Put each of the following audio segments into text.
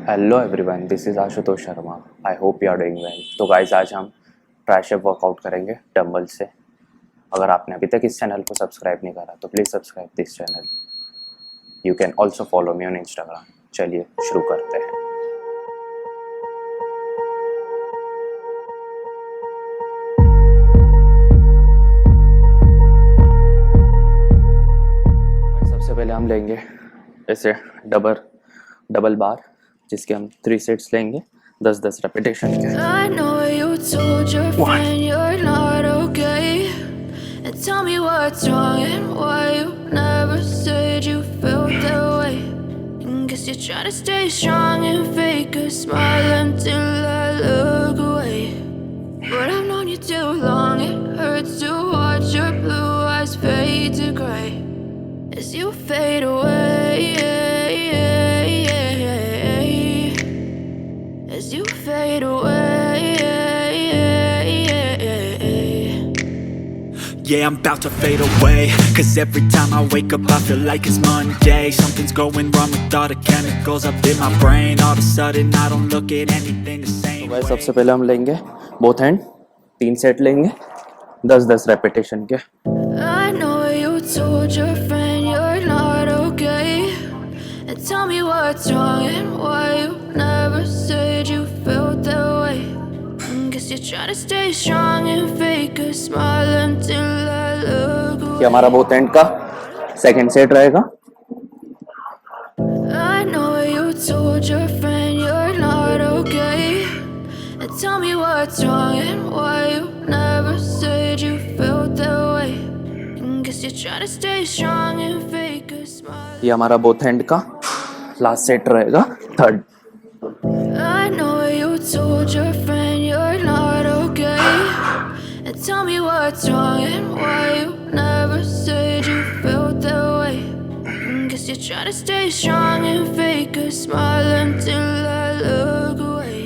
Hello everyone, this is Ashutosh Sharma. I hope you are doing well. तो guys, आज हम tricep workout करेंगे dumbbell से। अगर आपने अभी तक इस चैनल को सब्सक्राइब नहीं करा तो please subscribe this channel. You can also follow me on Instagram. चलिए शुरू करते हैं। सबसे पहले हम लेंगे ऐसे डबल बार, जिसके हम 3 सेट्स लेंगे 10-10 रेपिटेशन के। I know you told your friend you're not okay, and tell me what's wrong and why you never said you felt that way. And guess you're trying to stay strong and fake a smile until I look away. But I've known you too long, it hurts to watch your blue eyes fade to gray as you fade away. As you fade away. Yeah, I'm about to fade away. Cause every time I wake up I feel like it's Monday. Something's going wrong with all the chemicals up in my brain. All of a sudden I don't look at anything the same way. सबसे पहले हम लेंगे both hand, 3 set लेंगे 10-10 repetition के। I know you told your friend you're not okay, and tell me what's wrong and why you never said you felt that way. Guess you're trying to stay strong and fake a smile until I look away. ये हमारा both hand का second set रहेगा। I know you told your friend you're not okay, and tell me what's wrong and why you never said you felt that way. Guess you're trying to stay strong and fake a smile. ये हमारा both hand का last set रहेगा, third. I know you told your friend you're not okay, and tell me what's wrong and why you never said you felt that way. Guess you're trying to stay strong and fake a smile until I look away.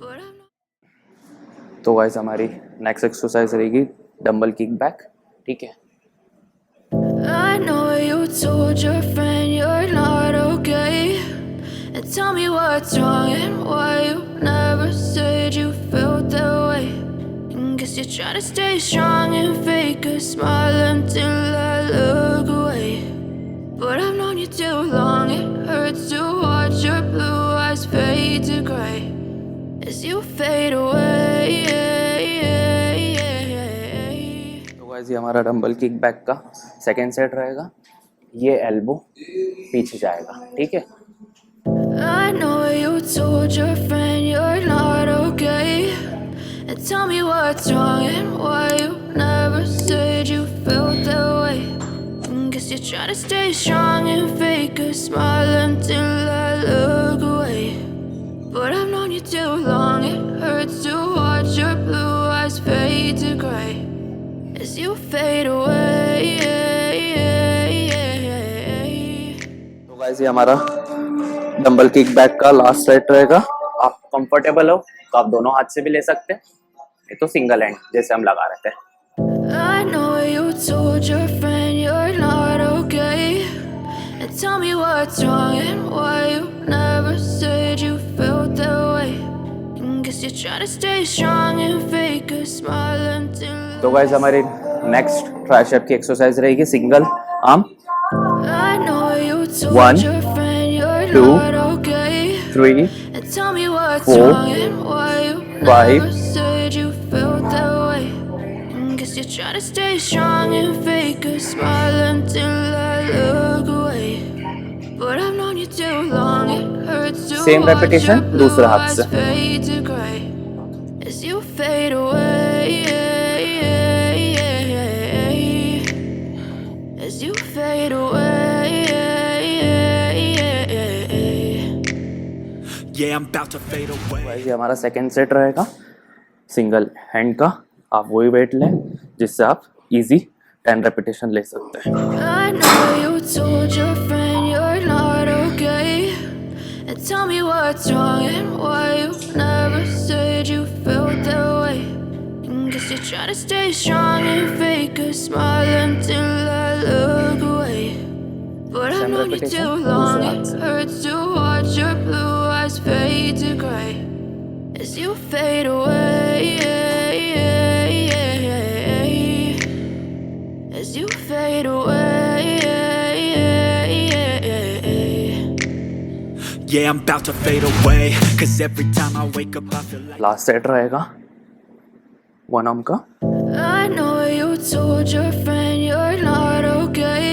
But I'm not. तो guys, हमारी next exercise रहेगी dumbbell kick back. ठीक है। I know you told your friend you're not okay, and tell me what's wrong and why you never said you felt that way. Guess you're trying to stay strong and fake a smile until I look away. But I've known you too long, it hurts to watch your blue eyes fade to gray as you fade away. तो guys, ये हमारा dumbbell kick back का second set रहेगा। ये elbow पीछे जाएगा। ठीक है। I know you told your friend you're not okay, and tell me what's wrong and why you never said you felt that way. Guess you're trying to stay strong and fake a smile until I look away. But I've known you too long, it hurts to watch your blue eyes fade to gray as you fade away. तो guys, ये हमारा dumbbell kick back का last set रहेगा। आप comfortable हो तो आप दोनों हाथ से भी ले सकते हैं, ये तो सिंगल हैंड जैसे हम लगा रहे थे। I know you told your friend you're not okay, and tell me what's wrong and why you never said you felt that way. Guess you're trying to stay strong and fake a smile until. तो guys, हमारी next tricep की exercise रहेगी single arm. I know you told 1, your friend you're 2, not okay, 3, and tell me what's 4, wrong and why you 5. never said you felt that way. Guess you're trying to stay strong and fake a smile until I look away. But I've known you too long, it hurts to Same watch repetition, your blue दूसरे हाथ eyes से। fade to gray as you fade away. As you fade away. Yeah, I'm about to fade away. Guys, ये हमारा second set रहेगा single hand का। आप वही wait लें जिससे आप इजी 10 रेपिटेशन ले सकते हैं। I know you told your friend you're not okay, and tell me what's wrong and why you never said you felt that way. Guess you're trying to stay strong and fake a smile until I look away. But I've known you too long, it hurts to watch your blue eyes as you fade away, as you fade away. Yeah, I'm about to fade away, cause every time I wake up I feel like last set रहेगा one arm का. I know you told your friend you're not okay,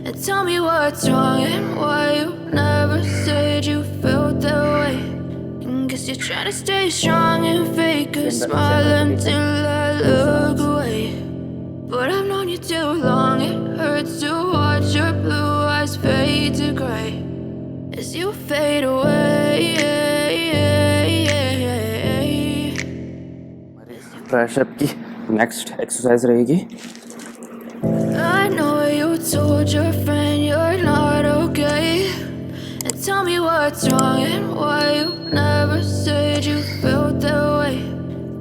and tell me what's wrong and why you never said you felt that way. And guess you're trying to stay strong and fake a smile until I look away. But I've known you too long, it hurts to watch your blue eyes fade to gray as you fade away. Tricep की next exercise रहेगी. I know you told your friend you're not okay, and tell me what's wrong and why you never said you felt that way.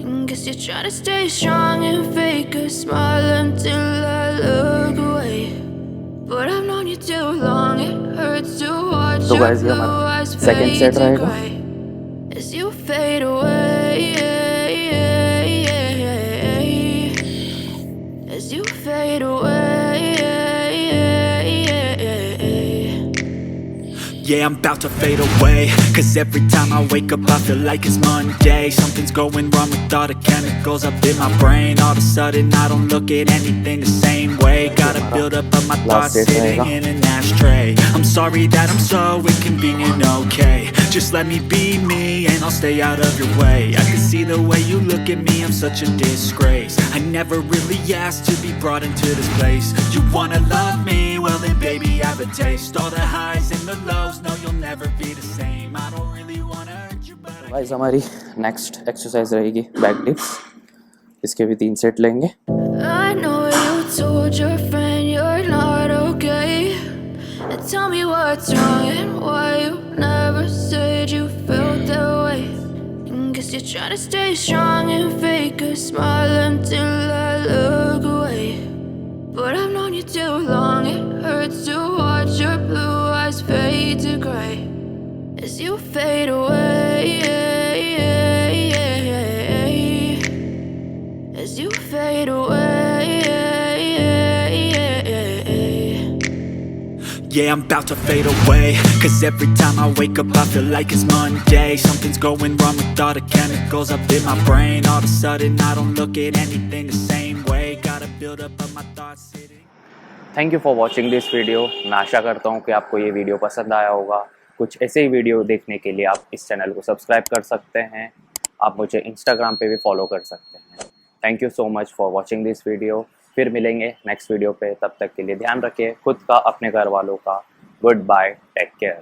And guess you're trying to stay strong and fake a smile until I look away. But I've known you too long, it hurts to watch तो your guys, ये blue हमारा eyes second fade set to रहेगा. gray as you fade away. As you fade away. yeah, I'm about to fade away, cause every time I wake up I feel like it's Monday. Something's going wrong with all the chemicals up in my brain. All of a sudden I don't look at anything the same way. Gotta build up of my thoughts set sitting रहेगा. in an ashtray. I'm sorry that I'm so inconvenient, okay. Just let me be me and I'll stay out of your way. I can see the way you look at me, I'm such a disgrace. I never really asked to be brought into this place. You wanna love me? Well then baby I have a taste. All the highs and the lows, no you'll never be the same. I don't really wanna hurt you but guys हमारी next exercise रहेगी back dips. इसके भी 3 set लेंगे. I know you told your friend you're not okay, and tell me what's wrong and why you never said you felt that way. And guess you're trying to stay strong and fake a smile until I look away. But I've known you too long, it hurts to watch your blue eyes fade to gray as you fade away. As you fade away. yeah, I'm about to fade away, cause every time I wake up I feel like it's Monday. Something's going wrong with all the chemicals up in my brain. All of a sudden I don't look at anything the same way. Gotta build up of my thoughts sitting. Thank you for watching this video. मैं आशा करता हूँ कि आपको ये video पसंद आया होगा. कुछ ऐसे ही वीडियो देखने के लिए आप इस चैनल को सब्सक्राइब कर सकते हैं. आप मुझे इंस्टाग्राम पे भी फॉलो कर सकते हैं. Thank you so much for watching this video. फिर मिलेंगे नेक्स्ट वीडियो पे. तब तक के लिए ध्यान रखिए खुद का, अपने घर वालों का. Goodbye, take care.